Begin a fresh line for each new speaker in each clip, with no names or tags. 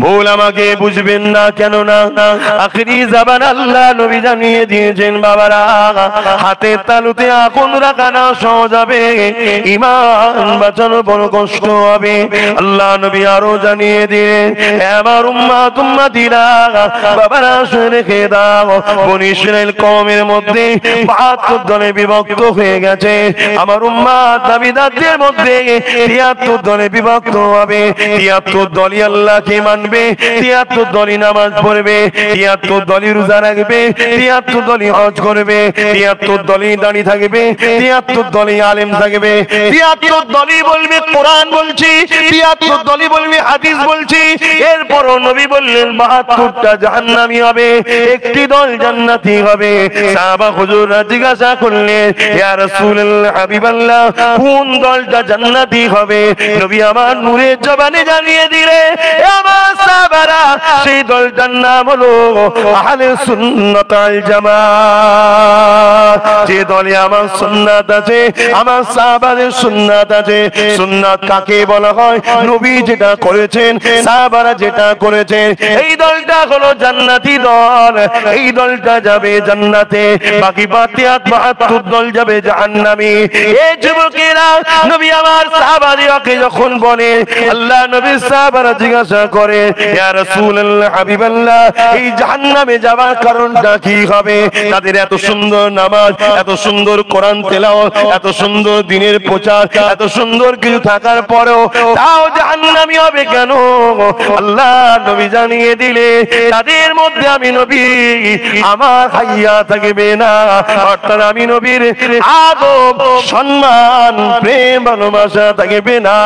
ভুল আমাকে বুঝবেন না, কেন না আখেরি জাবান আল্লাহ নবী জানিয়ে দিয়েছেন বাবারা, হাতের তালুতে আগুন রাখা না সহজ হবে, ঈমান বাঁচানো বড় কষ্ট হবে। আল্লাহ নবী আরো জানিয়ে দিলেন, আমার উম্মত উম্মতিরা বাবারা শুনে রেখে দাও, বনী ইসরাইল কওমের মধ্যে ৭২ দলে বিভক্ত হয়ে গেছে, আমার উম্মত দাবিদারদের মধ্যে ৭৩ দলে বিভক্ত হবে। ৭৩ দলই আল্লাহকে মানবে, ৭৩ দলই নামাজ পড়বে, ৭৩ দলই রোজা রাখবে, ৭৩ দলই হজ করবে, ৭৩ দলই দাঁড়িয়ে থাকবে, ৭৩ দলই আলেম থাকবে, ৭৩ দলই বলবে কোরআন বলছি, ৭৩ দলই বলবে হাদিস বলছি। এরপরও নবী বললেন ৭২টা জাহান্নামী হবে, একটি দল জান্নাতি হবে। সাহাবা হুজুররা জিজ্ঞাসা করলেন, ইয়া রাসূলুল্লাহ হাবিবাল্লাহ, কোন দলটা জান্নাতি হবে? নবী আমার নূরের জবানে জানিয়ে দিলে, আমার সাহাবারা সেই দলটার নাম হলো আহলে সুন্নাত ওয়াল জামাত। যে দলে আমার সুন্নাত আছে, আমার সাহাবাদের সুন্নাত আছে। সুন্নাত কাকে বলা হয়? নবী যেটা করেছেন, সাহাবারা যেটা করেছেন, এই দলটা হলো জান্নাতি দল, এই দলটা যাবে জান্নাতে, বাকি ৭২ দল যাবে জাহান্নামে। এই যুবকেরা নবী আমার সাহাবাদেরকে যখন বলে, আল্লাহ নবী সাহাবারা জিজ্ঞাসা করে, ইয়া রাসূলুল্লাহ হাবিবাল্লাহ, এই জাহান্নামে যাওয়ার কারণটা কি হবে? তাদের এত সুন্দর নামাজ, এত সুন্দর কোরআন তেলাওয়াত, এত সুন্দর দ্বীনের প্রচার, এত সুন্দর কিছু থাকার পরেও তাও জাহান্নামী হবে কেন? আল্লাহ নবী জানিয়ে দিলে, তাদের মধ্যে আমি নবী আমার হাইয়া থাকবে না, অর্থাৎ আমি নবীর আদব সম্মান প্রেম ভালোবাসা থাকবে না।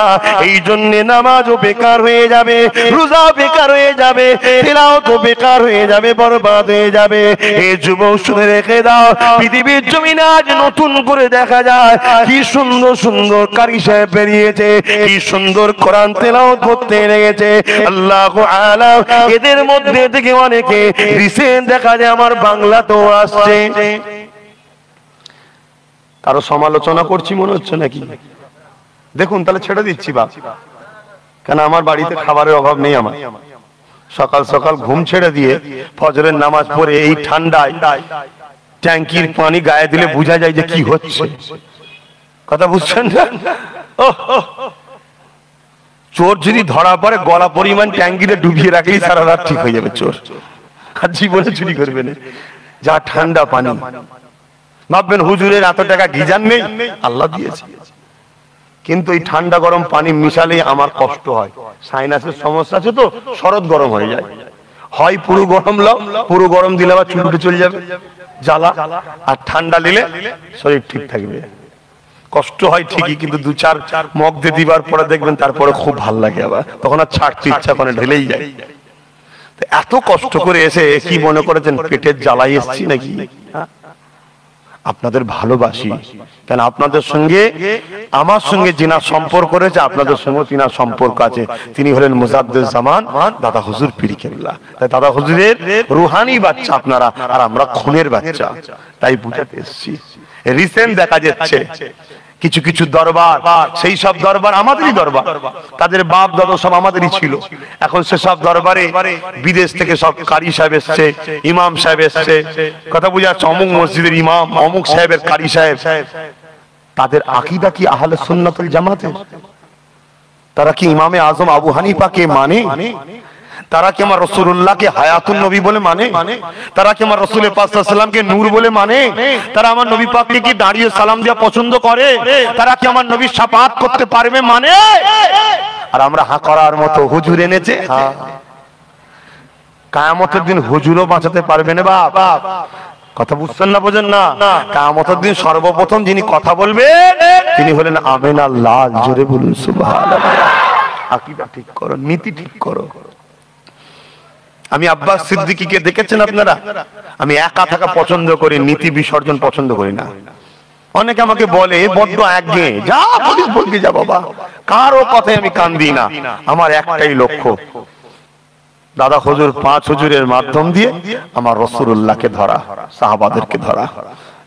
এই জন্য নামাজও বেকার হয়ে যাবে, রোজাও বেকার হয়ে যাবে, তেলাওয়াতও বেকার হয়ে যাবে, বরবাদ হয়ে যাবে। এই যুবক শুনে রেখে দাও, পৃথিবীর জমিনে আজ নতুন করে দেখা যায় কি সুন্দর সুন্দর কারি সাহেব বেরিয়েছে, কি সুন্দর কোরআন তেলাওয়াত করতে লেগেছে। আল্লাহু আলাম, এদের মধ্যে থেকে অনেকে রিসেন্ট দেখা যায় আমার বাংলাতেও আসছে। কারো সমালোচনা করছি মনে হচ্ছে নাকি? দেখুন তাহলে ছেড়ে দিচ্ছি বাপ, কেন আমার বাড়িতে খাবারের অভাব নেই। আমার সকাল সকাল ঘুম ছেড়ে দিয়ে ফজরের নামাজ পড়ে এই ঠান্ডায় ট্যাঙ্কির পানি গায়ে দিলে বোঝা যায় যে কি হচ্ছে। কথা বুঝছেন না? চোর যদি ধরা পড়ে গলা পরিমাণ ট্যাঙ্কিতে ডুবিয়ে রাখলেই সারা রাত ঠিক হয়ে যাবে চোর, আর জীবনে চুরি করবে না। যা ঠান্ডা পানি, ভাববেন হুজুরের এত টাকা গিজার নেই, আল্লাহ দিয়েছে, কিন্তু এই ঠান্ডা গরম পানি মিশালে আমার কষ্ট হয়। সাইনাসের সমস্যা আছে তো, শরৎ গরম হয়ে যায়। হয় পুরো গরম লাও, পুরো গরম দিলে আবার চুলটে চলে যাবে জ্বালা, আর ঠান্ডা নিলে শরীর ঠিক থাকবে। কষ্ট হয় ঠিকই, কিন্তু ২-৪ মগ দিয়ে দিবার পরে দেখবেন তারপরে খুব ভালো লাগে, আবার তখন আর ছাড়তে ইচ্ছা করে, ঢেলেই যায়। এত কষ্ট করে এসে কি মনে করেছেন পেটের জ্বালাই এসছি নাকি? আপনাদের ভালোবাসি, কেন আপনাদের সঙ্গে আমার সঙ্গে যিনার সম্পর্ক রয়েছে, আপনাদের সঙ্গে তিনার সম্পর্ক আছে। তিনি হলেন মুজাদ্দিদ জামান দাদা হুজুর পীর কেবলা। তাই দাদা হুজুরের রুহানি বাচ্চা আপনারা, আর আমরা খুনের বাচ্চা, তাই বুঝাতে এসেছি। রিসেন্ট দেখা যাচ্ছে কিছু কিছু দরবার, সেই সব দরবার আমাদেরই দরবার, তাদের বাপ দাদা সব আমাদেরই ছিল। এখন সেসব দরবারে বিদেশ থেকে সব কারি সাহেব এসছে, ইমাম সাহেব এসছে। কথা বুঝা যাচ্ছে, অমুক মসজিদের ইমাম, অমুক সাহেবের কারি সাহেব। তাদের আকীদা কি আহলে সুন্নাত ওয়াল জামাতের? তারা কি ইমামে আজম আবু হানিফাকে মানে? তারা কি আমার রাসূলুল্লাহকে হায়াতুন নবী বলে মানে? তারা কি আমার রাসূল পাক সাল্লাল্লাহু আলাইহি ওয়াসাল্লামকে নূর বলে মানে? তারা আমার নবী পাককে কি দাঁড়িয়ে সালাম দেওয়া পছন্দ করে? তারা কি আমার নবীর শাফাআত করতে পারবে মানে? আর আমরা হা করার মতো হুজুর এনেছে। কিয়ামতের দিন হুজুরও বাঁচাতে পারবে না বাপ। কথা বুঝছেন না, বোঝেন না? কিয়ামতের দিন সর্বপ্রথম যিনি কথা বলবে তিনি হলেন আমিনার লাল। জোরে বলুন সুবহানাল্লাহ। আকীদা ঠিক করো, নীতি ঠিক করো। আমি আব্বাস সিদ্দিকীকে দেখেছেন আপনারা? আমি একা থাকা পছন্দ করি, নীতি বিসর্জন পছন্দ করি না। অনেকে আমাকে বলে বড্ড একঘেয়ে, যা বলিস বলবি যা বাবা, কারো কথায় আমি কান দিই না। আমার একটাই লক্ষ্য, দাদা হুজুর ৫ হুজুরের মাধ্যম দিয়ে আমার রাসূলুল্লাহকে ধরা, সাহাবাদেরকে ধরা।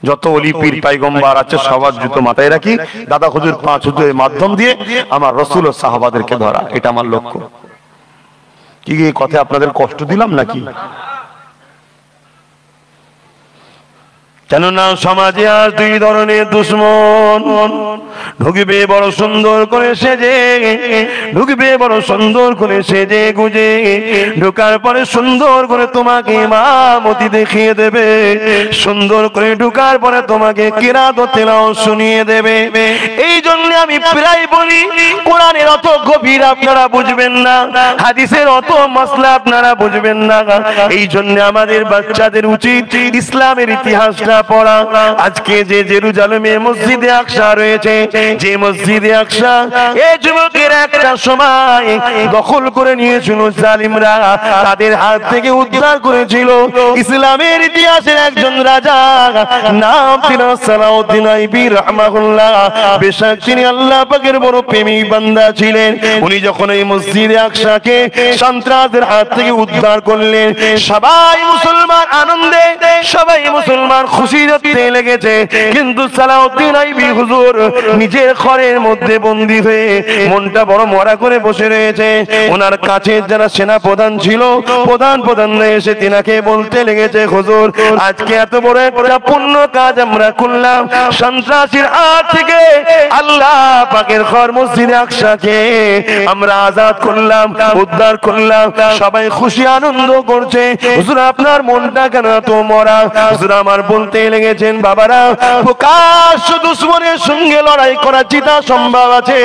যত ওলি পীর পয়গম্বর আছে সবার জুতো মাথায় রাখি, দাদা হুজুর ৫ হুজুরের মাধ্যম দিয়ে আমার রাসূল ও সাহাবাদেরকে ধরা, এটা আমার লক্ষ্য। কি কথা আপনাদের কষ্ট দিলাম নাকি? কেননা সমাজে আর দুই ধরনের দুশ্মন ঢুকবে বড় সুন্দর করে সেজে, ঢুকবে বড় সুন্দর করে সেজে গুজে, ঢোকার পরে সুন্দর করে তোমাকে ইমামতি দেখিয়ে দেবে, সুন্দর করে ঢোকার পরে তোমাকে কিরাত ও তেলাওয়াত শুনিয়ে দেবে। এই জন্য আমি প্রায় বলি কোরআনের অত গভীর আপনারা বুঝবেন না, হাদিসের অত মসলা আপনারা বুঝবেন না। এই জন্য আমাদের বাচ্চাদের উচিত ইসলামের ইতিহাসটা পড়া। আজকে যে জেরুজালেমে মসজিদে আকসা রয়েছে, যে মসজিদে আকসা এই যুবকের একটা সময় দখল করে নিয়েছিল জালিমরা, তাদের হাত থেকে উদ্ধার করেছিল ইসলামের ইতিহাসের একজন রাজা, নাম ছিল সালাউদ্দিন আইবি রাহমাহুল্লাহ। বেশক তিনি আল্লাহ পাকের বড় প্রেমিক বান্দা ছিলেন। উনি যখন এই মসজিদে আকসাকে সন্ত্রাসদের হাত থেকে উদ্ধার করলেন, সবাই মুসলমান আনন্দে, সবাই মুসলমান খুশি হতে লেগেছে। কিন্তু সালাউদ্দিন আইবি হুজুর নিজের ঘরের মধ্যে বন্দী হয়ে মনটা বড় মরা করে বসে রয়েছে। ওনার কাছে যারা সেনা প্রধান ছিল, প্রধান এসে তিনাকে বলতে লেগেছে, হুজুর আজকে এত বড় একটা পুণ্য কাজ আমরা করলাম, সন্ত্রাসীর হাত থেকে আল্লাহ পাকের ঘর মসজিদে আকসাকে আমরা আজাদ করলাম, উদ্ধার করলাম, সবাই খুশি আনন্দ করছে। হুজুর আপনার মনটা কেন এত মরা? হুজুর আমার বলতে লেগেছেন, বাবারা প্রকাশ্য দুশমনের সঙ্গে লড়াই করা চিতা সম্ভব আছে,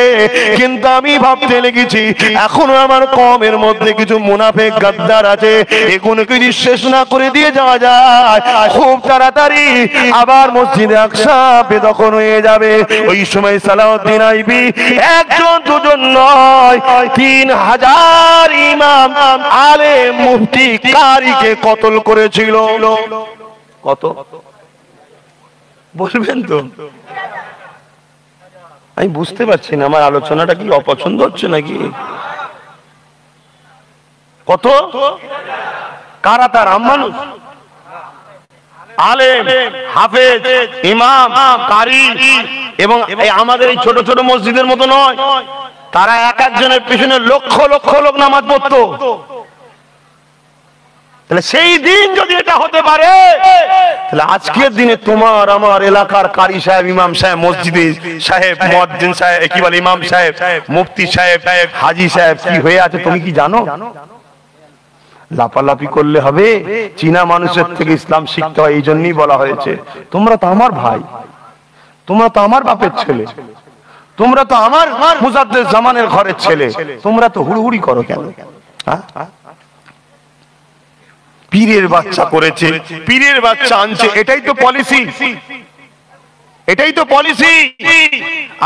কিন্তু আমি ভাবতে লেগেছি এখনো আমার কওমের মধ্যে কিছু মুনাফিক গাদ্দার আছে, এগুলো যদি শেষ না করে দিয়ে যাওয়া যায় খুব তাড়াতাড়ি আবার মসজিদে আকসা বেদখল হয়ে যাবে। ওই সময় সালাউদ্দিন আইবি একজন দুজন নয় 3000 ইমাম আলেম মুফতি কারীকে কতল করেছিল। কত বলবেন তো? আমি বুঝতে পারছি না আমার আলোচনাটা কি অপছন্দ হচ্ছে নাকি? কত? কারা তার মানুষ? আলেম, হাফেজ, ইমাম, কারি, এবং আমাদের এই ছোট ছোট মসজিদের মতো নয়, তারা এক একজনের পিছনে লক্ষ লক্ষ লোক নামাজ পড়তো। তাহলে সেই দিন যদি এটা হতে পারে, তাহলে আজকের দিনে তোমার আমার এলাকার কারি সাহেব, ইমাম সাহেব, মসজিদে সাহেব, মুয়াজ্জিন সাহেব, কি বলে ইমাম সাহেব, মুফতি সাহেব, হাজি সাহেব কি হয়ে আছে তুমি কি জানো? লাপালাপি করলে হবে? চীনা মানুষের থেকে ইসলাম শিখতে হয়, এই জন্যই বলা হয়েছে তোমরা তো আমার ভাই, তোমরা তো আমার বাপের ছেলে, তোমরা তো আমার মুজাদ্দেদ জামানের ঘরের ছেলে, তোমরা তো হুড়হুড়ি করো কেন? পীরের বাচ্চা করেছে, পীরের বাচ্চা আনছে, এটাই তো পলিসি, এটাই তো পলিসি।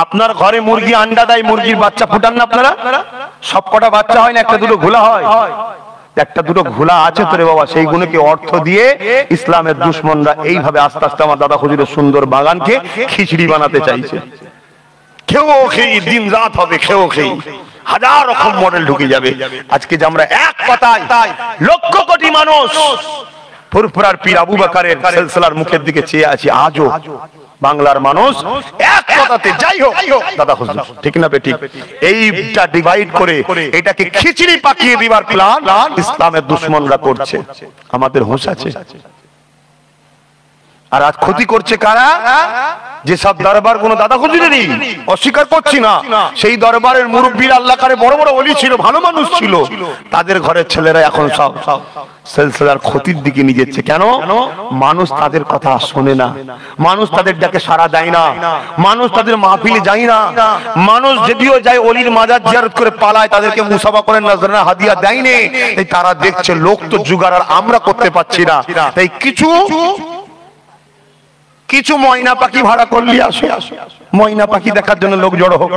আপনার ঘরে মুরগি আন্ডা দেয়, মুরগির বাচ্চা ফুটান না আপনারা? সব কটা বাচ্চা হয় না, একটা দুটো ঘোলা হয়। একটা দুটো ঘোলা আছে তো রে বাবা, সেইগুলোকে অর্থ দিয়ে ইসলামের দুশমনরা এইভাবে আস্তে আস্তে আমার দাদা হুজুরের সুন্দর বাগানকে খিচড়ি বানাতে চাইছে। খেও খেয়ে দিন রাত হবে, খেও খেয়ে হাজার রকম মডেল ঢুকে যাবে। আজকে যে আমরা এক কথায় লক্ষ কোটি মানুষ ফুরফুরার পীর আবু বকরের সিলসিলার মুখের দিকে চেয়ে আছি, আজও বাংলার মানুষ এক কথাতে যাই হোক দাদা হুজুর, ঠিক না বে ঠিক, এইটা ডিভাইড করে এটাকে খিচড়ি পাকিয়ে দিবার প্ল্যান ইসলামের দুশমনরা করছে। আমাদের হুঁশ আছে? আর আজ ক্ষতি করছে কারা? যে সব দরবার কোন দাদা হুজুরেরই, অস্বীকার করছি না, সেই দরবারের মুরব্বীরা আল্লাহ করে বড় বড় ওলি ছিল, ভালো মানুষ ছিল, তাদের ঘরের ছেলেরা এখন সব সিলসিলার ক্ষতির দিকে নিয়ে যাচ্ছে। কেন? মানুষ তাদের কথা শোনে না, মানুষ তাদের ডাকে সাড়া দেয় না, মানুষ তাদের মাহফিলে যায় না, মানুষ যদিও যায় ওলির মাজার জিয়ারত করে পালায়, তাদেরকে মুসাফা করে নজরানা হাদিয়া দেয়নি। তাই তারা দেখছে লোক তো জুগাড় আর আমরা করতে পারছি না, তাই কিছু ময়না পাখি ভাড়া করলি আসো, ময়না পাখি দেখার জন্য লোক জড়ো হোক।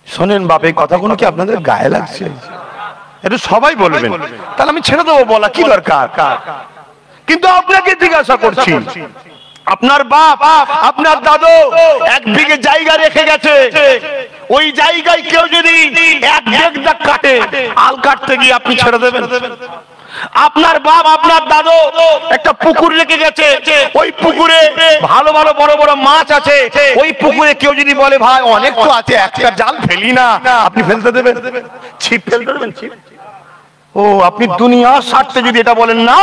শোনেন বাপ, এই কথাগুলো কি আপনাদের গায়ে লাগছে? এটা সবাই বলবেন, তাহলে আমি ছেড়ে দেবো, বলা কি দরকার? কিন্তু আপনাকে জিজ্ঞাসা করছি, আপনার বাপ, আপনার দাদু 1 বিঘে জায়গা রেখে গেছে, ওই জায়গায় কেউ যদি 1 বিঘা কাটে, আল কাটতে গিয়ে আপনি ছেড়ে দেবেন? আপনার বাপ, আপনার দাদু একটা পুকুর রেখে গেছে, ওই পুকুরে ভালো ভালো বড় বড় মাছ আছে, ওই পুকুরে কেউ যদি বলে ভাই অনেক তো আছে, একটা জাল ফেলি না, আপনি ফেলতে দেবেন? ছিপ ফেলতে দেবেন? ছিপ ও আপনি দুনিয়ার স্বার্থে যদি এটা বলেন না,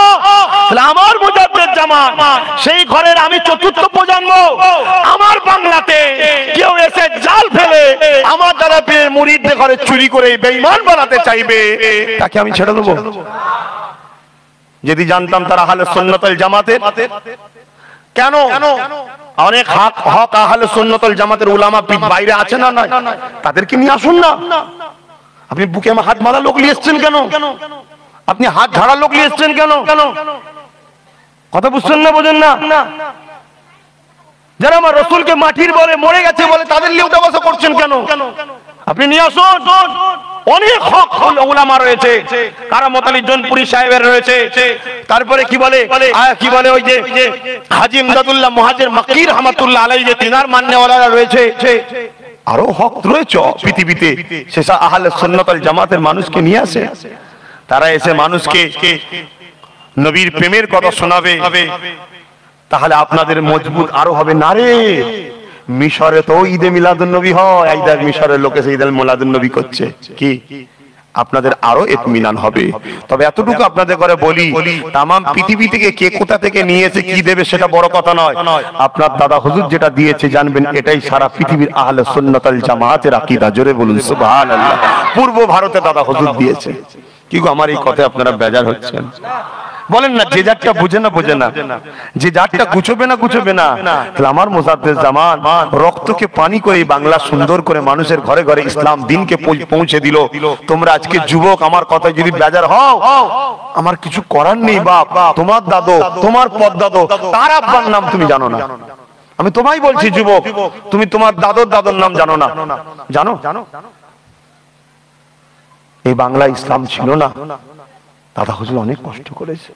তাহলে আমার মুজাদ্দেদ জামান সেই ঘরের আমি চতুর্থ প্রজন্ম, আমার বাংলাতে কেউ এসে জাল ফেলে আমার দ্বারা মুরিদদের ঘরে চুরি করে বেঈমান বানাতে চাইবে, তাকে আমি ছেড়ে দেবো? যদি জানতাম তারা আহলে সুন্নাত ওয়াল জামাতের, কেন অনেক হক আহলে সুন্নাত ওয়াল জামাতের উলামা বাইরে আছে না? নয়, তাদেরকে নিয়ে আসুন না। আপনি বুকে হাত মারা লোক নিয়ে এসছেন কেন? আপনি হাত ঝাড়া লোক নিয়ে এসছেন কেন? কথা বুঝছেন না, বোঝেন না? যারা আমার রসুলকে মাটির বলে মরে গেছে বলে তাদের নিয়ে উঠাবসা করছেন কেন? আপনি নিয়ে আসুন। অনেক হক উলামা রয়েছে, কারামত আলী জনপুরি সাহেবের রয়েছে, তারপরে কি বলে ওই যে হাজী ইমদাদুল্লাহ মুহাজির মাক্কি রহমাতুল্লাহ আলাইহি যে তিনার মাননেওয়ালারা রয়েছে, আরো হক রয়েছে পৃথিবীতে। সেসব আহলে সুন্নাত ওয়াল জামাতের মানুষকে নিয়ে আসে, তারা এসে মানুষকে নবীর প্রেমের কথা শোনাবে, তাহলে আপনাদের মজবুত আরো হবে না রে। মিশরে তো ঈদে মিলাদুন নবী হয়, এই দেখ মিশরের লোক এসে ঈদুল মিলাদুন নবী করছে, কি আপনাদের আরো ইতমিনান হবে। তবে এতটুকু আপনাদের করে বলি, তাম পৃথিবী থেকে কে কোথা থেকে নিয়েছে কি দেবে সেটা বড় কথা নয়, আপনার দাদা হুজুর যেটা দিয়েছে জানবেন এটাই সারা পৃথিবীর আহলে সুন্নাত ওয়াল জামাতের আকীদা। জোরে বলুন সুবহানাল্লাহ। পূর্ব ভারতে দাদা হুজুর দিয়েছে। কি গো আমার এই কথায় আপনারা বেজার হচ্ছেন? বলেন না, যে যারটা বুঝে না বোঝে না, যে যারটা গুছবে না গুছবে না। তাহলে আমার মুজাদ্দেদ জামান রক্তকে পানি করে বাংলা সুন্দর করে মানুষের ঘরে ঘরে ইসলাম দিনকে পৌঁছে দিল। তোমরা আজকে যুবক আমার কথায় যদি বেজার হও, আমার কিছু করার নেই বাপ। তোমার দাদু, তোমার পদ্দাদু, তার আব্বার নাম তুমি জানো না। আমি তোমায় বলছি যুবক, তুমি তোমার দাদুর নাম জানো না? জানো? এই বাংলা ইসলাম ছিল না। দাদা হুজুর অনেক কষ্ট করেছে,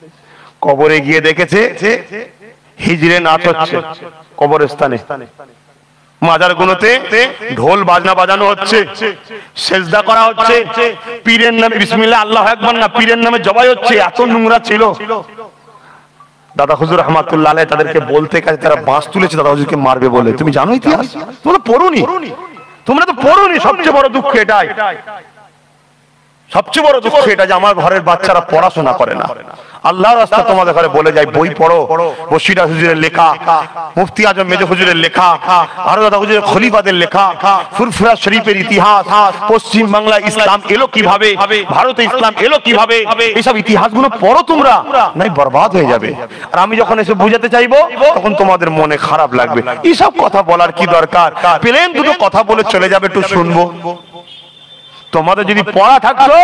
কবরে গিয়ে দেখেছে হিজড়ে নাচ হচ্ছে কবরস্থানে, মাজার গুলোতে ঢোল বাজনা বাজানো হচ্ছে, সেজদা করা হচ্ছে, পীরের নামে বিসমিল্লাহ আল্লাহু আকবার না, পীরের নামে জবাই হচ্ছে। এত নোংরা ছিল। দাদা হুজুর রহমাতুল্লাহ আলাইহি তাদেরকে বলতে কাছে তারা বাঁশ তুলেছে দাদা হুজুরকে মারবে বলে। তুমি জানো ইতিহাস? তোমরা তো পড়োনি। সবচেয়ে বড় দুঃখ এটাই, সবচেয়ে বড় দুঃখ এটা যে আমার ঘরের বাচ্চারা পড়াশোনা করে না। আল্লাহর রাস্তা তোমাদের ঘরে বলে যায় বই পড়ো। বশির হুজুরের লেখা, মুফতি আজম মেজর হুজুরের লেখা, আরো দাদা হুজুরের খলিফাদের লেখা, ফুরফুরা শরীফের ইতিহাস, পশ্চিম বাংলা ইসলাম এলো কিভাবে, ভারতে ইসলাম এলো কিভাবে, এইসব ইতিহাসগুলো পড়ো তোমরা, নাই বরবাদ হয়ে যাবে। আর আমি যখন এসে বুঝাতে চাইবো তখন তোমাদের মনে খারাপ লাগবে। এইসব কথা বলার কি দরকার? প্লেন দুটো কথা বলে চলে যাবে, একটু শুনবো। তোমাদের যদি পড়া থাকতো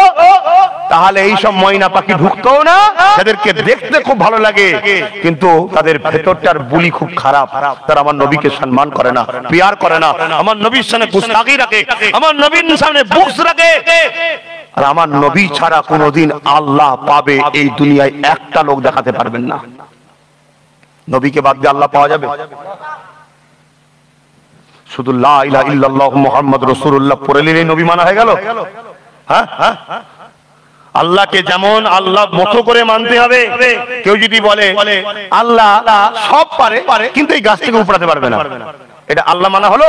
তাহলে এইসব ময়না পাখি ঢুকতো না। তাদেরকে দেখতে খুব ভালো লাগে কিন্তু তাদের ভেতরটার বুলি খুব খারাপ। তারা আমার নবীকে সম্মান করে না, প্রিয়ার করে না, আমার নবীর সামনে গুস্তাখি রাখে, আমার নবীর সামনে বুকস রাখে। আর আমার নবী ছাড়া কোনোদিন আল্লাহ পাবে এই দুনিয়ায় একটা লোক দেখাতে পারবেন না। নবীকে বাদ দিয়ে আল্লাহ পাওয়া যাবে? শুধু লা ইলাহা ইল্লাল্লাহু মুহাম্মাদুর রাসূলুল্লাহ পড়ে নিলেই নবী মানা হয়ে গেল? হ্যাঁ, আল্লাহকে যেমন আল্লাহ মতো করে মানতে হবে। কেউ যদি বলে আল্লাহ সব পারে কিন্তু এই গাছ থেকে উপড়াতে পারবে না, এটা আল্লাহ মানা হলো?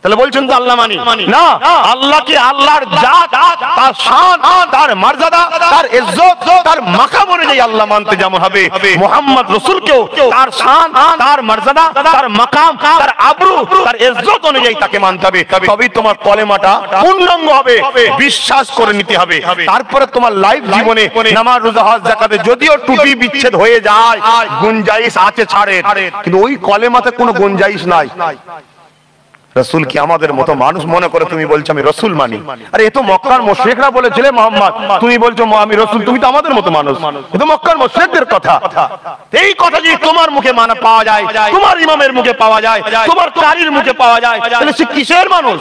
তাহলে বলছেন তো আল্লাহ মানি না। আল্লাহকে আল্লাহর জাত, তার শান, তার মর্যাদা, তার ইজ্জত, তার মাকাম অনুযায়ী আল্লাহ মানতে যেমন হবে, মুহাম্মদ রাসূলকেও তার শান, তার মর্যাদা, তার মাকাম, তার আবরু, তার ইজ্জত অনুযায়ী তাকে মানতে হবে। তবেই তোমার কলেমাটা পূর্ণাঙ্গ হবে, বিশ্বাস করে নিতে হবে। তারপরে তোমার লাইফ জীবনে নামাজ, রোজা, হজ, যাকাতে যদিও টুটি বিচ্ছেদ হয়ে যায়, গুঞ্জাইশ আছে ছাড়ে, কিন্তু ওই কলেমাতে কোনো গুঞ্জাইশ নাই। রসুল কি আমাদের মতো মানুষ মনে করে তুমি বলছো আমি রসুল মানি? আরে এ তো মক্কার মুশরিকরা বলেছিল মোহাম্মদ, তুমি বলছো আমি রসুল, তুমি তো আমাদের মতো মানুষ। এ তো মক্কার মুশরিকদের কথা। এই কথা যদি তোমার মুখে মানা পাওয়া যায়, তোমার ইমামের মুখে পাওয়া যায়, তোমার কারীর মুখে পাওয়া যায়, তাহলে সে কিসের মানুষ?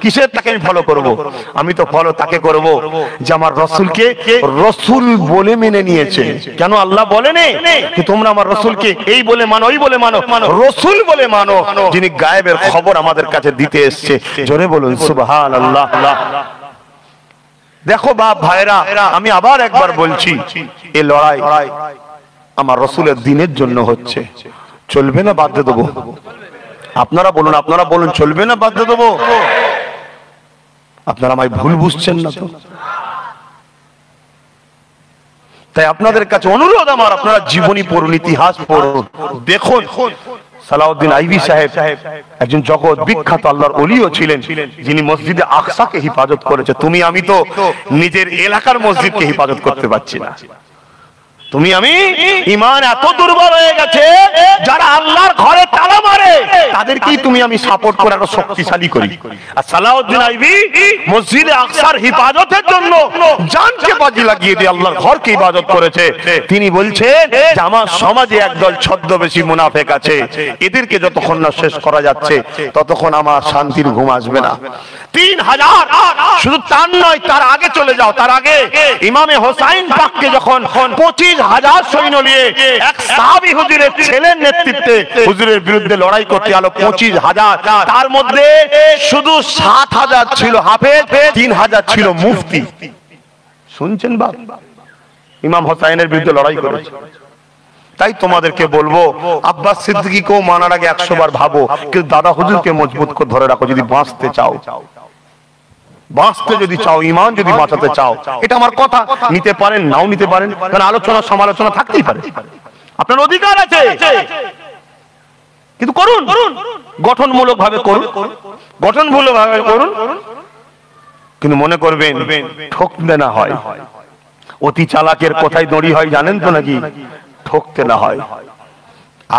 কিসের তাকে আমি ফলো করব? আমি তো ফলো তাকে করব যে আমার রসুলকে রসুল বলে মেনে নিয়েছে। কেন আল্লাহ বলেনি যে তোমরা আমার রসুলকে এই বলে মানো, ওই বলে মানো, রসুল বলে মানো যিনি গায়েবের খবর আমাদের কাছে দিতে এসেছে। জোরে বলুন সুবহানাল্লাহ। দেখো বাপ ভাইরা, আমি আবার একবার বলছি, এই লড়াই আমার রসুলের দিনের জন্য হচ্ছে। চলবে না বাদ দিয়ে দেবো? আপনারা বলুন চলবে না বাদ দিয়ে দেবো? আপনারা আমায় ভুল বুঝছেন না তো? তাই আপনাদের কাছে অনুরোধ আমার, আপনারা জীবনী পড়ুন, ইতিহাস পড়ুন, দেখুন সালাউদ্দিন আইবি সাহেব একজন জগৎ বিখ্যাত আল্লাহর ওলিও ছিলেন, যিনি মসজিদে আকসাকে হিফাজত করেছে। তুমি আমি তো নিজের এলাকার মসজিদকে হিফাজত করতে পারছি না। তুমি আমি ঈমান এত দুর্বল হয়ে গেছে, যারা আল্লাহর ঘরে তালা মারে তাদেরকেই তুমি আমি সাপোর্ট করে আরো শক্তিশালী করি। আর সালাউদ্দিন আইবি মসজিদে আকসার হিফাজতের জন্য জানকে বাজি লাগিয়ে দিয়ে আল্লাহর ঘরকে ইবাদত করেছে। তিনি বলছেন যে আমার সমাজে একদল ছদ্মবেশী মুনাফিক আছে, এদেরকে যতক্ষণ না শেষ করা যাচ্ছে ততক্ষণ আমার শান্তির ঘুম আসবে না। 3000 শুধু তার নয়, তার আগে চলে যাও, তার আগে ইমামে হোসাইন পাককে যখন 25,000 সৈন্য নিয়ে এক সাহাবী হুজুরের ছেলের নেতৃত্বে হুজুরের বিরুদ্ধে লড়াই করতে আলো 25,000, তার মধ্যে শুধু 7,000 ছিল হাফেজ, 3,000 ছিল মুফতি। শুনছেন বাপ, ইমাম হোসাইনের বিরুদ্ধে লড়াই করেছে। তাই তোমাদেরকে বলবো, আব্বাস সিদ্দিকীকেও মানার আগে 100 বার ভাবো, কিন্তু দাদা হুজুরকে মজবুত করে ধরে রাখো যদি বাঁচতে চাও। বাঁচতে যদি চাও, ঈমান যদি বাঁচাতে চাও, এটা আমার কথা, নিতে পারেন নাও নিতে পারেন, কারণ আলোচনা সমালোচনা থাকতেই পারে, আপনার অধিকার আছে, কিন্তু করুন, গঠনমূলক ভাবে করুন, গঠনমূলক ভাবে করুন, কিন্তু মনে করবেন ঠকতে না হয়। অতি চালাকের কোথায় দড়ি হয় জানেন তো নাকি? ঠকতে না হয়।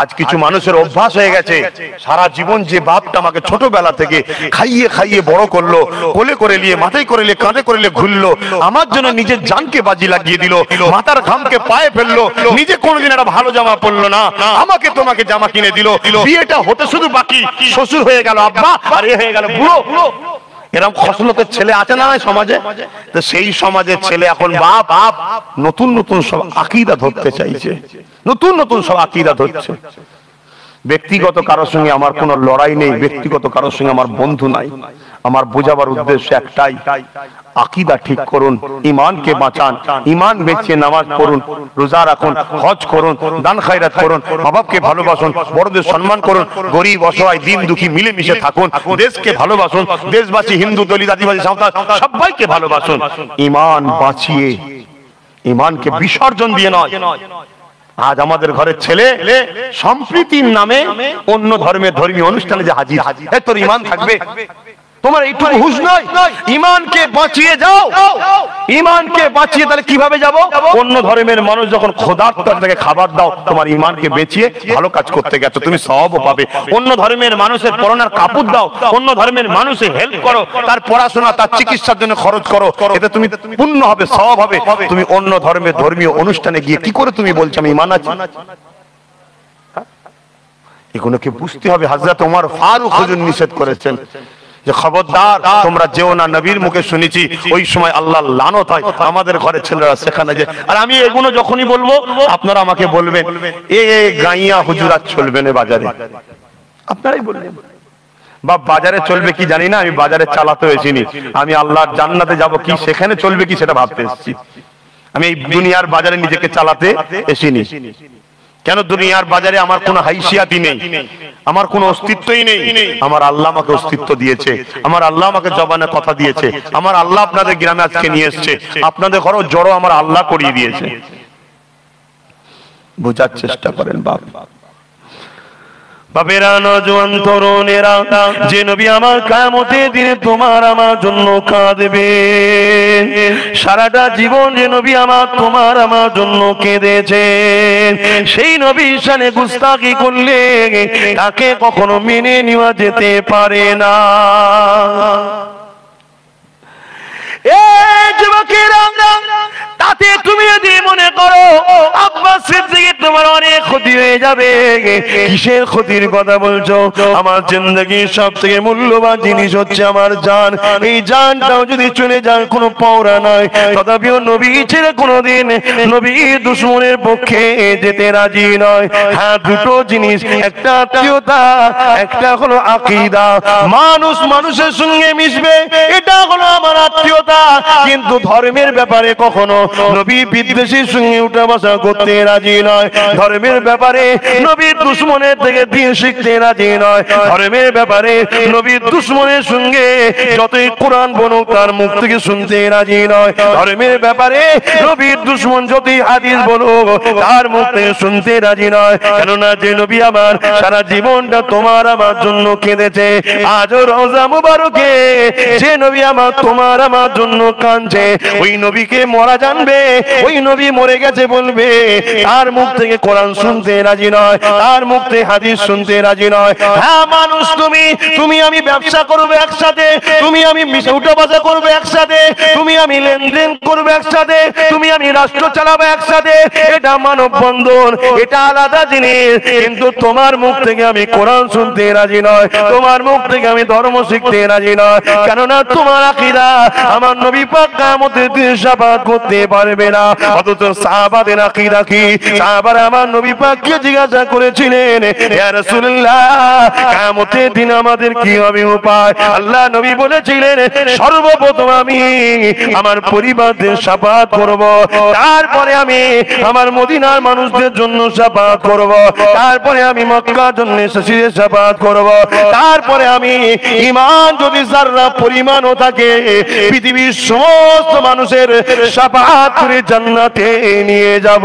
আজ কিছু মানুষের অভ্যাস হয়ে গেছে, সারা জীবন যে বাপটা আমাকে ছোটবেলা থেকে খাইয়ে খাইয়ে বড় করলো, কোলে করে নিয়ে মাথায় করে নিয়ে কাঁধে করে নিয়ে ঘুরলো, আমার জন্য নিজের জানকে বাজি লাগিয়ে দিল, মাথার ঘামকে পায়ে ফেললো, নিজে কোনোদিন একটা ভালো জামা পরলো না, আমাকে তোমাকে জামা কিনে দিল, বিয়েটা হতে শুধু বাকি, শ্বশুর হয়ে গেল আব্বা আর এ হয়ে গেল বুড়ো। এরকম খসলতের ছেলে আছে না সমাজে? তো সেই সমাজের ছেলে এখন বাপ নতুন নতুন সব আকীদা ধরতে চাইছে, নতুন নতুন সব আকীদা ধরছে। ব্যক্তিগত কারোর সঙ্গে আমার কোনো লড়াই নেই, ব্যক্তিগত কারোর সঙ্গে আমার বন্ধু নাই। আমার বোঝাবার উদ্দেশ্য একটাই, আকীদা ঠিক করুন, ঈমানকে বাঁচান, ঈমান বেঁচিয়ে নামাজ পড়ুন, রোজা রাখুন, হজ করুন, দান খায়রাত করুন, মা বাপকে ভালোবাসুন, বড়দের সম্মান করুন, গরিব অসহায় দিন দুঃখী মিলেমিশে থাকুন, দেশকে ভালোবাসুন, দেশবাসী হিন্দু দলিত আদিবাসী সাঁওতাল সবাইকে ভালোবাসুন। ঈমান বাঁচিয়ে, ঈমানকে বিসর্জন দিয়ে নয়। আজ আমাদের ঘরের ছেলে সম্প্রীতির নামে অন্য ধর্মের ধর্মীয় অনুষ্ঠানে যে হাজির, তোর ঈমান থাকবে? তোমার এইটুকু হুঁশ নয়? ঈমানকে বাঁচিয়ে যাও, ঈমানকে বাঁচিয়ে তাহলে কিভাবে যাব? অন্য ধর্মের মানুষ যখন ক্ষুধার্ত তাকে খাবার দাও, তোমার ঈমানকে বেঁচিয়ে ভালো কাজ করতে গেছো, তুমি সওয়াবও পাবে। অন্য ধর্মের মানুষের পরনার কাপড় দাও, অন্য ধর্মের মানুষের হেল্প করো, তার পড়াশোনা তার চিকিৎসার জন্য খরচ করো, এতে তুমি পুণ্য হবে, সওয়াব হবে। তুমি অন্য ধর্মের ধর্মীয় অনুষ্ঠানে গিয়ে কি করে তুমি বলছো আমি ঈমান আছে? এগুলোকে বুঝতে হবে। হযরত ওমর ফারুক হুজুর নিষেধ করেছেন যে খবরদার তোমরা যেও না, নবীর মুখে শুনেছি ওই সময় আল্লাহর লানত হয়। আমাদের ঘরে ছেলেরা সেখানে যে, আর আমি এগুলো যখনই বলবো আপনারা আমাকে বলবেন এ গাইয়া হুজুরাত চলবে না বাজারে, আপনারাই বলবেন। বা বাজারে চলবে কি জানি না, আমি বাজারে চালাতে এসেছি, আমি আল্লাহর জান্নাতে যাব কি সেখানে চলবে কি সেটা ভাবতে এসেছি। আমি এই দুনিয়ার বাজারে নিজেকে চালাতে এসেছি। কেন? দুনিয়ার বাজারে আমার কোনো হাইসিয়াতই নেই, আমার কোনো অস্তিত্বই নেই। আমার আল্লাহ আমাকে অস্তিত্ব দিয়েছে, আমার আল্লাহ আমাকে জবানে কথা দিয়েছে, আমার আল্লাহ আপনাদের গ্রামে আজকে নিয়ে এসছে, আপনাদের ঘরও জড়ো আমার আল্লাহ করিয়ে দিয়েছে। বোঝার চেষ্টা করেন বাপ। বাপেরা, নওজোয়ান তরুণেরা, যে নবী আমার কিয়ামতের দিনে তোমার আমার জন্য কাঁদবে, সারাটা জীবন যে নবী আমার তোমার আমার জন্য কেঁদেছেন, সেই নবীর শানে গুস্তাখি করলে তাকে কখনো মেনে নেওয়া যেতে পারে না। এই যুবকেরা, তাতে তুমি যদি মনে করো আব্বাস সিদ্দিকী তোমার অনেক ক্ষতি হয়ে যাবে, কিসের ক্ষতির কথা বলছো? আমার জিন্দেগির সব থেকে মূল্যবান জিনিস হচ্ছে আমার জান। এই জানটাও যদি চলে যায় কোনো পাওয়া নয়, তথাপিও নবী ছেড়ে কোনোদিন নবীর দুশমনের পক্ষে যেতে রাজি নয়। হ্যাঁ, দুটো জিনিস, একটা আত্মীয়তা, একটা হলো আকীদা। মানুষ মানুষের সঙ্গে মিশবে, এটা হলো আমার আত্মীয়তা, কিন্তু ধর্মের ব্যাপারে কখনো নবী বিদ্বেষীর সঙ্গে উঠা বসা করতে রাজি নয়। ধর্মের ব্যাপারে ব্যাপারে নবীর দুশমনের থেকে দিন শিখতে রাজি নয়, ধর্মের ব্যাপারে নবীর দুশমনের সঙ্গে যতই কোরআন বলুক তার মুখ থেকে শুনতে রাজি নয়, ধর্মের ব্যাপারে নবীর দুশমন যতই হাদিস বলুক তার মুখ থেকে শুনতে রাজি নয়। কেননা যে নবী আমার সারা জীবনটা তোমার আমার জন্য কেঁদেছে, আজও রওজা মুবারকে যে নবী আমার তোমার আমার জন্য কাঁদছে, ওই নবীকে মরা জানবে, ওই নবী মরে গেছে বলবে, তার মুখ থেকে কোরআন শুনতে রাজি নয়, তার মুখ থেকে হাদিস শুনতে রাজি নয়। হ্যাঁ মানুষ, তুমি আমি ব্যবসা করবে একসাথে, তুমি আমি উঠা বাজা করবে একসাথে, তুমি আমি লেনদেন করবে একসাথে, তুমি আমি রাষ্ট্র চালাবো একসাথে, এটা মানব বন্ধন, এটা আলাদা জিনিস। কিন্তু তোমার মুখ থেকে আমি কোরআন শুনতে রাজি নয়, তোমার মুখ থেকে আমি ধর্ম শিখতে রাজি নয়। কেননা তোমার আকীদা আমার নবী পাক কিয়ামতের দিন শাফাআত করতে পারবে না। অথচ সাহাবাদের আকীদা কি? সাহাবারা আমার নবী পাককে জিজ্ঞাসা করেছিলেন, ইয়া রাসূলুল্লাহ কিয়ামতের দিন আমাদের কি হবে উপায়? আল্লাহ নবী বলেছিলেন, সর্বপ্রথম আমি আমার পরিবারদের শাফাআত করব, তারপরে আমি আমার মদিনার মানুষদের জন্য শাফাআত করব, তারপরে আমি মক্কার জন্য শাফাআত করব, তারপরে আমি ঈমান যদি যারা পরিমাণও থাকে পৃথিবীর সমস্ত মানুষের শাফাআত করে জান্নাতে নিয়ে যাব।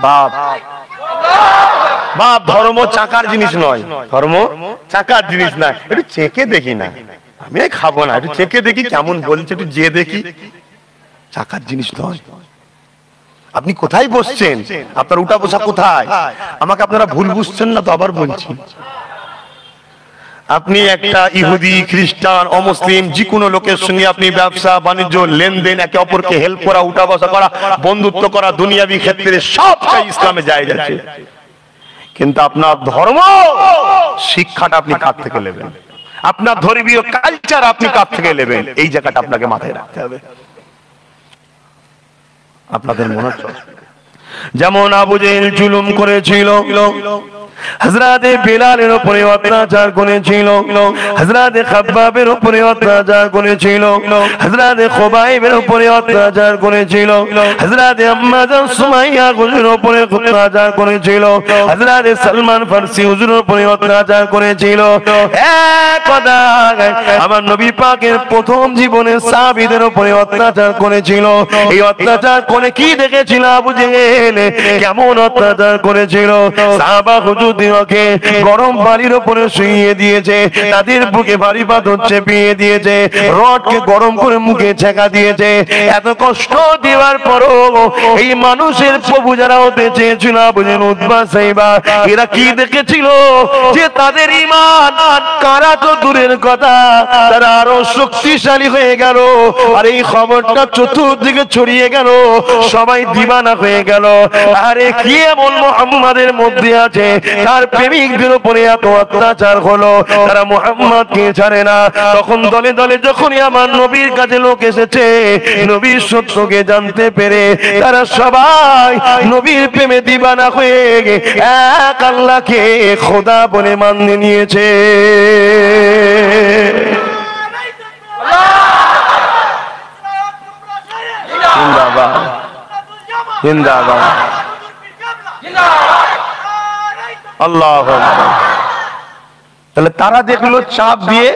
বাপ বাপ ধর্ম চাকার জিনিস নয়, ধর্ম চাকার জিনিস না। একটু চেকে দেখি না, আমি খাবো না, একটু চেকে দেখি কেমন বলছে, একটু যে দেখি, চাকার জিনিস নয়। আপনি কোথায় বসছেন, আপনার উঠা বসা কোথায়, আমাকে আপনারা ভুল বুঝছেন না তো? আবার বলছি, আপনি একটা ইহুদি, খ্রিস্টান, অমুসলিম যে কোনো লোকের সঙ্গে আপনি ব্যবসা বাণিজ্য লেনদেন, একে অপরকে হেল্প করা, উঠা বসা করা, বন্ধুত্ব করা, দুনিয়াবি ক্ষেত্রে সবটাই ইসলামে জায়েজ আছে। কিন্তু আপনার ধর্ম শিক্ষাটা আপনি কার থেকে নেবেন, আপনার ধর্মীয় কালচার আপনি কার থেকে নেবেন, এই জায়গাটা আপনাকে মাথায় রাখতে হবে। আপনাদের মনে হচ্ছে যেমন আবু জেহেল জুলুম করেছিল, হযরতে বিলালের উপরে অত্যাচার করেছিল, হযরতে খাব্বাবের উপরে অত্যাচার করেছিল, হযরতে খুবাইবের উপরে অত্যাচার করেছিল, হযরতে আম্মা জান সুমাইয়া হুজুরের উপরে অত্যাচার করেছিল, হযরতে সালমান ফারসি হুজুরের উপরে অত্যাচার করেছিল। এক কথা, আমার নবী পাকের প্রথম জীবনে সাহাবীদের উপরে অত্যাচার করেছিল। এই অত্যাচার করে কি দেখেছিল আবু জেহেল, কেমন অত্যাচার করেছিল। সাহাবা হুজুর দিওকে গরম বালির উপরে শুইয়ে দিয়েছে, তাদের বুকে ভারী পাথর চেপিয়ে দিয়েছে, রডকে গরম করে মুখে ছেঁকা দিয়েছে। এত কষ্ট দেওয়ার পরও এই মানুষের প্রভু যারা হতে চেয়েছিল বুঝেন উতবা সাইবা, এরা কি দেখেছিল যে তাদের ঈমান কারা তো দূরের কথা, তারা আরো শক্তিশালী হয়ে গেল। আর এই খবরটা চতুর্দিকে ছড়িয়ে গেল, সবাই দিবানা হয়ে গেল। আরে কি এমন মুহাম্মাদের মধ্যে আছে তার প্রেমিকদের উপরে এত অত্যাচার হলো, তারা মুহাম্মদকে ছাড়ে না। তখন দলে দলে যখনই আমার নবীর কাছে লোক এসেছে, নবীর সত্যকে জানতে পেরে তারা সবাই নবীর প্রেমে দিবানা হয়ে এক আল্লাহকে খোদা বলে মান্য নিয়েছে। জিন্দাবাদ জিন্দাবাদ আল্লাহু আকবার। তাহলে তারা দেখলো চাপ দিয়ে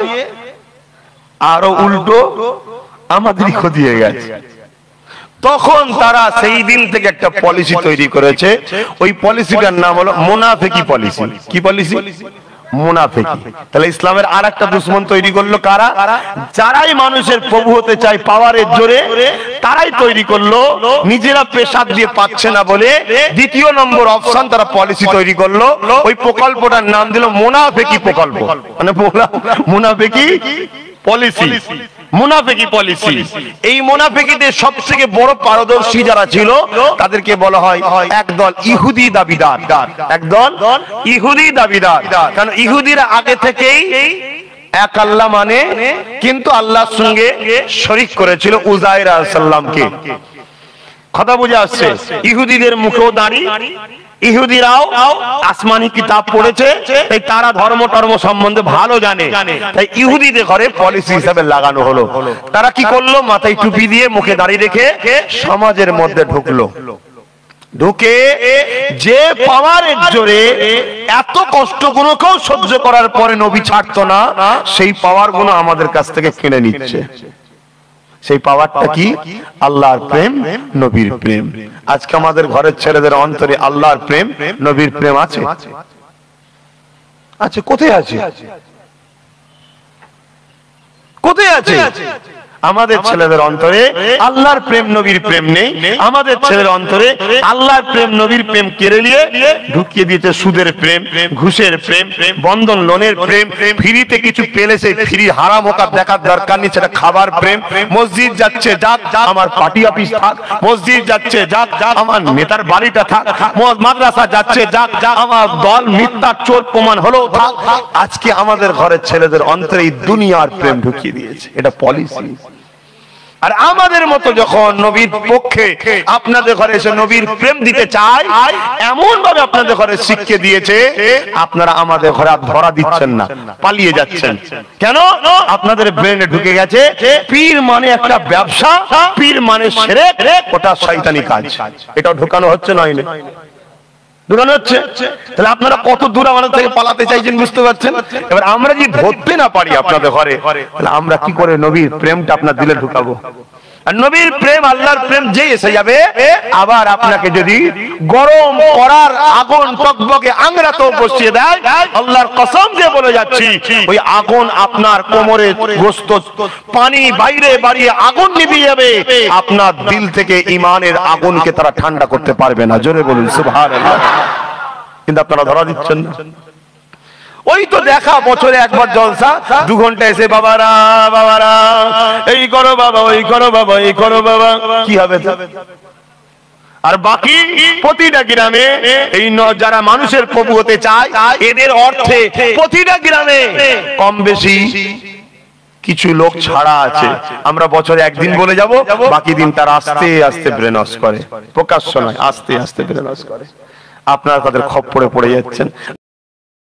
আরো উল্টো আমাদেরই ক্ষতি হয়ে গেছে। তখন তারা সেই দিন থেকে একটা পলিসি তৈরি করেছে, ওই পলিসিটার নাম হলো মুনাফিকি পলিসি। কি পলিসি? মুনাফিকি। তাহলে ইসলামের আর একটা দুশ্মন তৈরি করলো কারা? যারাই মানুষের প্রভু হতে চায় পাওয়ারের জোরে, তারাই তৈরি করলো। নিজেরা পেশাদ দিয়ে পাচ্ছে না বলে দ্বিতীয় নম্বর অপশন তারা পলিসি তৈরি করলো। ওই প্রকল্পটার নাম দিল মুনাফিকি প্রকল্প, মানে মুনাফিকি পলিসি। মুনাফিকি পলিসি। এই মুনাফিকিদের সবথেকে বড় পারদর্শী যারা ছিল তাদেরকে বলা হয় একদল ইহুদি দাবিদার। একদল ইহুদি দাবিদার। কারণ ইহুদিরা আগে থেকেই এক আল্লাহ মানে, কিন্তু আল্লাহর সঙ্গে শরীক করেছিল উজাইর আলাইহিস সালামকে। কথা বুঝে আসছে? ইহুদিদের মুখেও দাড়ি, ইহুদিরাও আসমানি কিতাব পড়েছে, তাই তারা ধর্ম টর্ম সম্বন্ধে ভালো জানে, তাই ইহুদিদের ঘরে পলিসি হিসাবে লাগানো হলো। তারা কি করলো? মাথায় টুপি দিয়ে মুখে দাড়ি রেখে সমাজের মধ্যে ঢুকলো। ঢুকে যে পাওয়ারের জোরে এত কষ্ট গুলো কেউ সহ্য করার পরে নবী ছাড়তো না, সেই পাওয়ার গুলো আমাদের কাছ থেকে কিনে নিচ্ছে। সেই পাওয়ারটা কি? আল্লাহর প্রেম, নবীর প্রেম। আজকে আমাদের ঘরের ছেলেদের অন্তরে আল্লাহর প্রেম, নবীর প্রেম আছে? আছে? কোথায় আছে? কোথায় আছে? আমাদের ছেলেদের অন্তরে আল্লাহর প্রেম, নবীর প্রেম নেই। আমাদের ছেলের অন্তরে আল্লাহর প্রেম, নবীর প্রেম কেড়ে নিয়ে ঢুকিয়ে দিয়েছে সুদের প্রেম, ঘুষের প্রেম, বন্ধন লোনের প্রেম, ফ্রিতে কিছু পেলে সেই ফ্রি হারাম হোকা দেখার দরকার নেই, সেটা খাবার প্রেম। মসজিদ যাচ্ছে যাক, আমার পার্টি অফিস থাক। মসজিদ যাচ্ছে যাক, আমার নেতার বাড়িটা থাক। মাদ্রাসা যাচ্ছে যাক, আমার দল মিথ্যা চোর প্রমাণ হলো থাক। আজকে আমাদের ঘরের ছেলেদের অন্তরে এই দুনিয়ার প্রেম ঢুকিয়ে দিয়েছে। এটা পলিসি। আর আমাদের মতো যখন নবীর পক্ষে আপনাদের ঘরে এসে নবীর প্রেম দিতে চায়, এমন ভাবে আপনাদের ঘরে শিখিয়ে দিয়েছে, আপনারা আমাদের ঘরে ধরা দিচ্ছেন না, পালিয়ে যাচ্ছেন। কেন? আপনাদের ব্রেনে ঢুকে গেছে পীর মানে একটা ব্যবসা, পীর মানে শিরক, ওটা শয়তানি কাজ। এটাও ঢুকানো হচ্ছে না? ঢুকানো হচ্ছে। তাহলে আপনারা কত দূর আমাদের থেকে পালাতে চাইছেন বুঝতে পারছেন? এবার আমরা যদি ধরতে না পারি আপনাদের ঘরে, তাহলে আমরা কি করে নবীর প্রেমটা আপনার দিলে ঢুকাবো? আর নবীর প্রেম, আল্লাহর প্রেম যে এসে যাবে, আবার আপনাকে যদি গরম করার আগুন টকবকে আংরাতেও বসিয়ে দেয়, আল্লাহর কসম দিয়ে বলে যাচ্ছি, ওই আগুন আপনার কোমরে গোস্ত পানি বাইরে বাড়িয়ে আগুন নিভিয়ে যাবে। আপনার দিল থেকে ঈমানের আগুনকে তারা ঠান্ডা করতে পারবে না। জোরে বলুন সুবহানাল্লাহ। কিন্তু আপনারা ধরা দিচ্ছেন না। ওই তো দেখা বছরে একবার জলসা, 2 ঘন্টা এসে বাবারা বাবারা এই করো বাবা, ওই করো বাবা, এই করো বাবা, কি হবে? আর বাকি প্রতিটা গ্রামে এই যারা মানুষের প্রভু হতে চায়, এদের অর্থে প্রতিটা গ্রামে কম বেশি কিছু লোক ছাড়া আছে। আমরা বছরে একদিন বলে যাব, বাকি দিন তারা আস্তে আস্তে ব্রেন ওয়াশ করে, প্রকাশ্য নয়, আস্তে আস্তে ব্রেন ওয়াশ করে। আপনারা তাদের খপ্পরে পড়ে যাচ্ছেন।